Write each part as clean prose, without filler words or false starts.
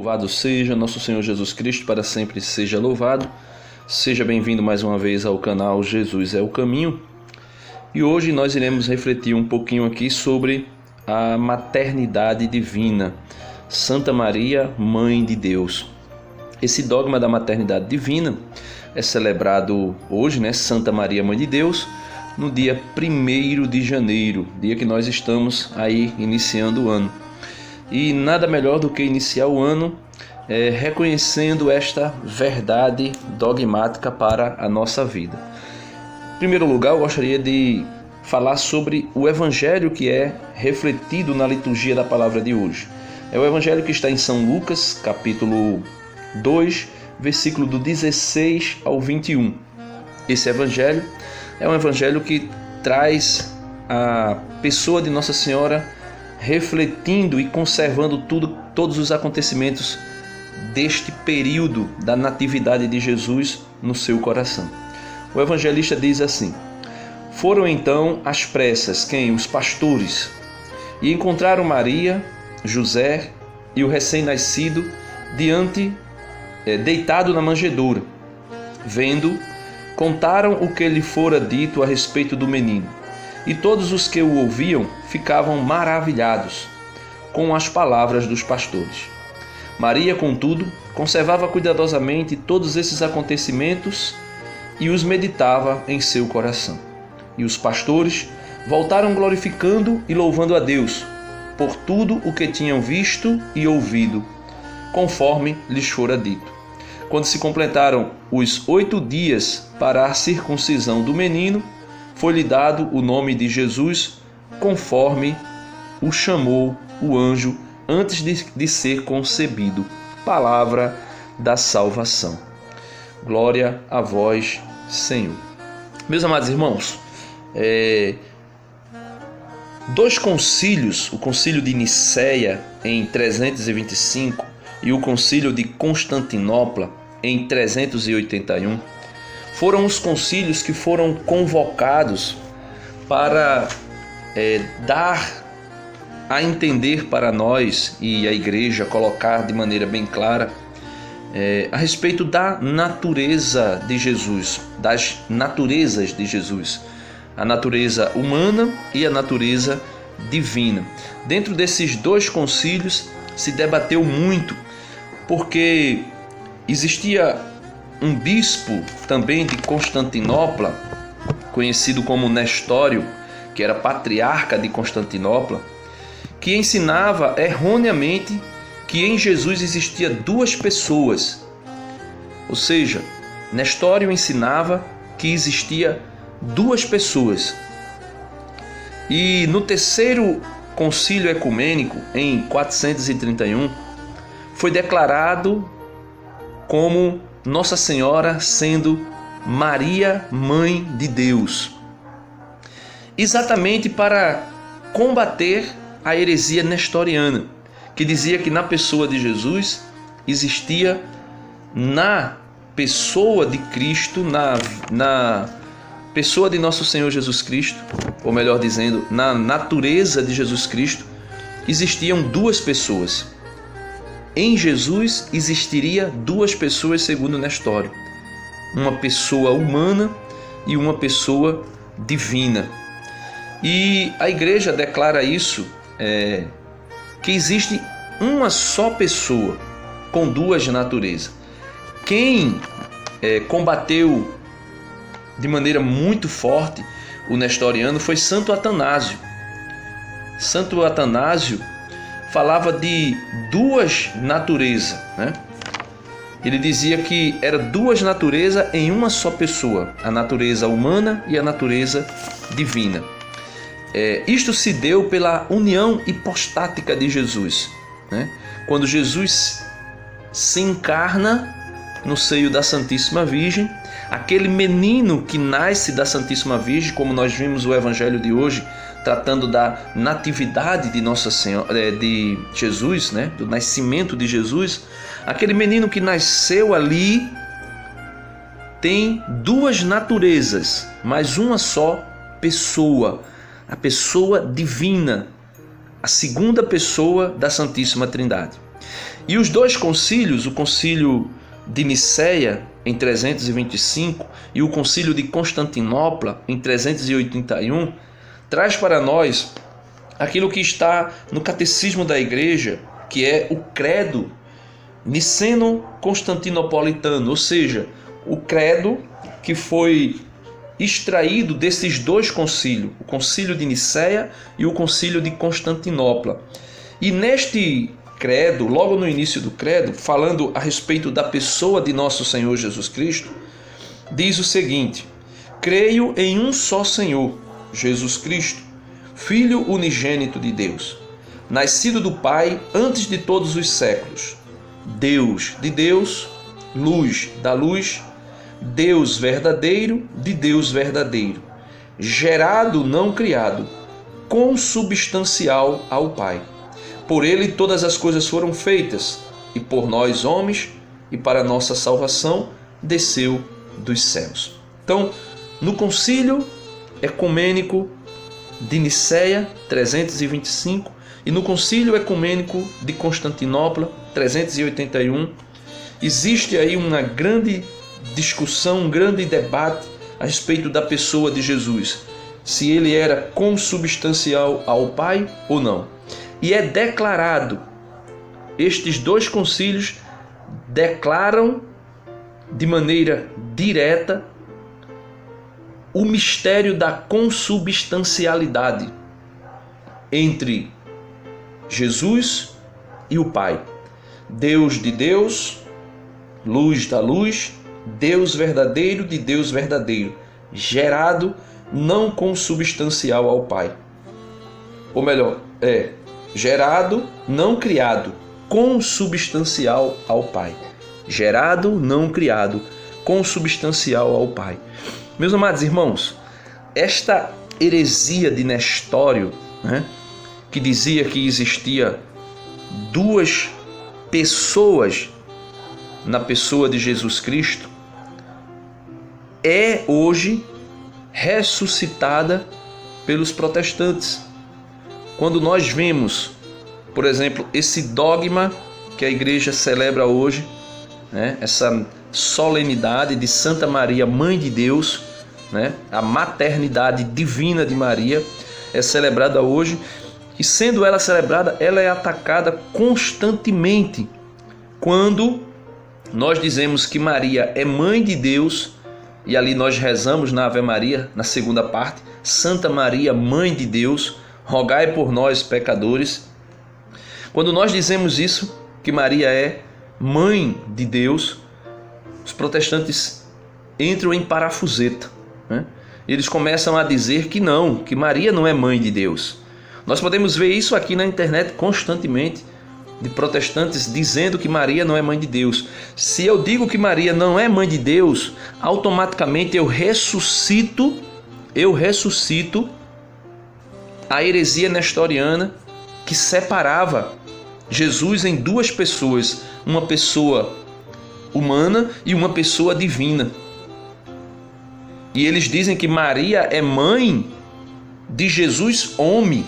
Louvado seja nosso Senhor Jesus Cristo, para sempre seja louvado. Seja bem-vindo mais uma vez ao canal Jesus é o Caminho. E hoje nós iremos refletir um pouquinho aqui sobre a maternidade divina, Santa Maria, Mãe de Deus. Esse dogma da maternidade divina é celebrado hoje, Santa Maria, Mãe de Deus, no dia 1º de janeiro, dia que nós estamos aí iniciando o ano. E nada melhor do que iniciar o ano reconhecendo esta verdade dogmática para a nossa vida. Em primeiro lugar, eu gostaria de falar sobre o evangelho que é refletido na liturgia da palavra de hoje. É o evangelho que está em São Lucas, capítulo 2, versículo do 16 ao 21. Esse evangelho é um evangelho que traz a pessoa de Nossa Senhora refletindo e conservando todos os acontecimentos deste período da natividade de Jesus no seu coração. O evangelista diz assim: foram então às pressas os pastores, e encontraram Maria, José e o recém-nascido deitado na manjedoura. Vendo, contaram o que lhe fora dito a respeito do menino. E todos os que o ouviam ficavam maravilhados com as palavras dos pastores. Maria, contudo, conservava cuidadosamente todos esses acontecimentos e os meditava em seu coração. E os pastores voltaram glorificando e louvando a Deus por tudo o que tinham visto e ouvido, conforme lhes fora dito. Quando se completaram os 8 dias para a circuncisão do menino, foi-lhe dado o nome de Jesus, conforme o chamou o anjo antes de ser concebido. Palavra da salvação. Glória a vós, Senhor. Meus amados irmãos, dois concílios, o concílio de Nicéia em 325 e o concílio de Constantinopla em 381, foram os concílios que foram convocados para dar a entender para nós e a Igreja colocar de maneira bem clara a respeito da natureza de Jesus, das naturezas de Jesus, a natureza humana e a natureza divina. Dentro desses dois concílios se debateu muito, porque existia um bispo também de Constantinopla, conhecido como Nestório, que era patriarca de Constantinopla, que ensinava erroneamente que em Jesus existia 2 pessoas. Ou seja, Nestório ensinava que existia 2 pessoas. E no terceiro concílio ecumênico, em 431, foi declarado como Nossa Senhora sendo Maria, Mãe de Deus, exatamente para combater a heresia nestoriana, que dizia que na pessoa de Jesus existia, na pessoa de Cristo, na pessoa de nosso Senhor Jesus Cristo, ou melhor dizendo, na natureza de Jesus Cristo, existiam 2 pessoas. Em Jesus existiria 2 pessoas segundo Nestório, uma pessoa humana e uma pessoa divina. E a Igreja declara isso, que existe uma só pessoa com 2 naturezas. Quem combateu de maneira muito forte o nestoriano foi Santo Atanásio. Santo Atanásio falava de 2 naturezas, Ele dizia que era 2 naturezas em uma só pessoa, a natureza humana e a natureza divina. Isto se deu pela união hipostática de Jesus, Quando Jesus se encarna no seio da Santíssima Virgem, aquele menino que nasce da Santíssima Virgem, como nós vimos o evangelho de hoje, tratando da natividade de Nossa Senhora, de Jesus, do nascimento de Jesus, aquele menino que nasceu ali tem 2 naturezas, mas uma só pessoa, a pessoa divina, a segunda pessoa da Santíssima Trindade. E os dois concílios, o concílio de Nicéia, em 325, e o concílio de Constantinopla, em 381, traz para nós aquilo que está no catecismo da igreja, que é o credo niceno-constantinopolitano, ou seja, o credo que foi extraído desses dois concílios, o concílio de Nicéia e o concílio de Constantinopla. E neste credo, logo no início do credo, falando a respeito da pessoa de nosso Senhor Jesus Cristo, diz o seguinte: creio em um só Senhor, Jesus Cristo, Filho unigênito de Deus, nascido do Pai antes de todos os séculos, Deus de Deus, luz da luz, Deus verdadeiro de Deus verdadeiro, gerado, não criado, consubstancial ao Pai. Por ele todas as coisas foram feitas, e por nós homens, e para nossa salvação, desceu dos céus. Então, no concílio ecumênico de Nicéia, 325, e no concílio ecumênico de Constantinopla, 381, existe aí uma grande discussão, um grande debate a respeito da pessoa de Jesus, se ele era consubstancial ao Pai ou não. E é declarado, estes dois concílios declaram de maneira direta o mistério da consubstancialidade entre Jesus e o Pai. Deus de Deus, luz da luz, Deus verdadeiro de Deus verdadeiro, gerado, não consubstancial ao Pai. Ou melhor, gerado, não criado, consubstancial ao Pai. Gerado, não criado, consubstancial ao Pai. Meus amados irmãos, esta heresia de Nestório, que dizia que existia duas pessoas na pessoa de Jesus Cristo, é hoje ressuscitada pelos protestantes. Quando nós vemos, por exemplo, esse dogma que a igreja celebra hoje, essa solenidade de Santa Maria, Mãe de Deus, a maternidade divina de Maria, é celebrada hoje, e sendo ela celebrada, ela é atacada constantemente. Quando nós dizemos que Maria é Mãe de Deus, e ali nós rezamos na Ave Maria, na segunda parte, Santa Maria, Mãe de Deus, rogai por nós, pecadores. Quando nós dizemos isso, que Maria é Mãe de Deus, os protestantes entram em parafuseta. Eles começam a dizer que não, que Maria não é Mãe de Deus. Nós podemos ver isso aqui na internet constantemente, de protestantes dizendo que Maria não é Mãe de Deus. Se eu digo que Maria não é Mãe de Deus, automaticamente eu ressuscito a heresia nestoriana que separava Jesus em duas pessoas, uma pessoa humana e uma pessoa divina. E eles dizem que Maria é mãe de Jesus homem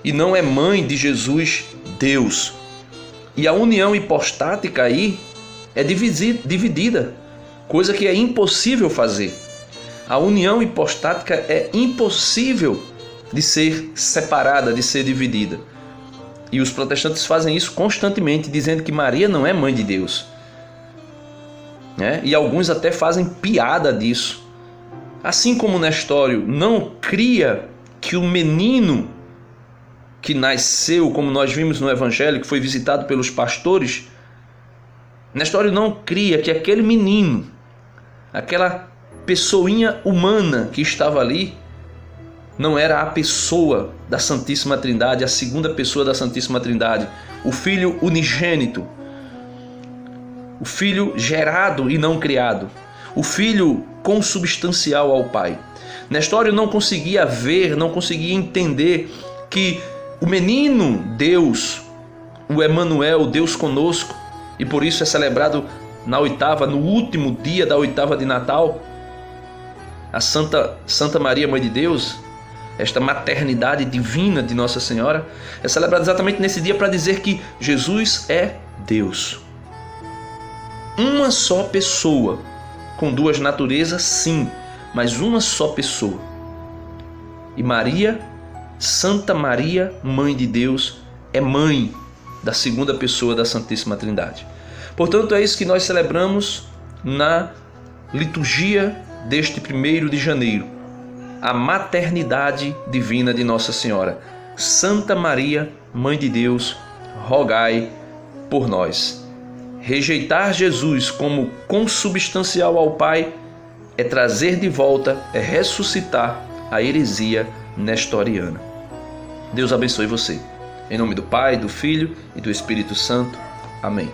e não é mãe de Jesus Deus. E a união hipostática aí é dividida, coisa que é impossível fazer. A união hipostática é impossível de ser separada, de ser dividida. E os protestantes fazem isso constantemente, dizendo que Maria não é mãe de Deus. E alguns até fazem piada disso. Assim como Nestório não cria que o menino que nasceu, como nós vimos no Evangelho, que foi visitado pelos pastores, Nestório não cria que aquele menino, aquela pessoinha humana que estava ali, não era a pessoa da Santíssima Trindade, a segunda pessoa da Santíssima Trindade, o Filho unigênito, o Filho gerado e não criado, o Filho consubstancial ao Pai. Nestório não conseguia ver, não conseguia entender que o menino Deus, o Emanuel, Deus conosco, e por isso é celebrado na oitava, no último dia da oitava de Natal, a Santa Maria, Mãe de Deus, esta maternidade divina de Nossa Senhora, é celebrada exatamente nesse dia para dizer que Jesus é Deus. Uma só pessoa, com duas naturezas, sim, mas uma só pessoa. E Maria, Santa Maria, Mãe de Deus, é mãe da segunda pessoa da Santíssima Trindade. Portanto, é isso que nós celebramos na liturgia deste 1º de janeiro, a maternidade divina de Nossa Senhora. Santa Maria, Mãe de Deus, rogai por nós. Rejeitar Jesus como consubstancial ao Pai é trazer de volta, é ressuscitar a heresia nestoriana. Deus abençoe você. Em nome do Pai, do Filho e do Espírito Santo. Amém.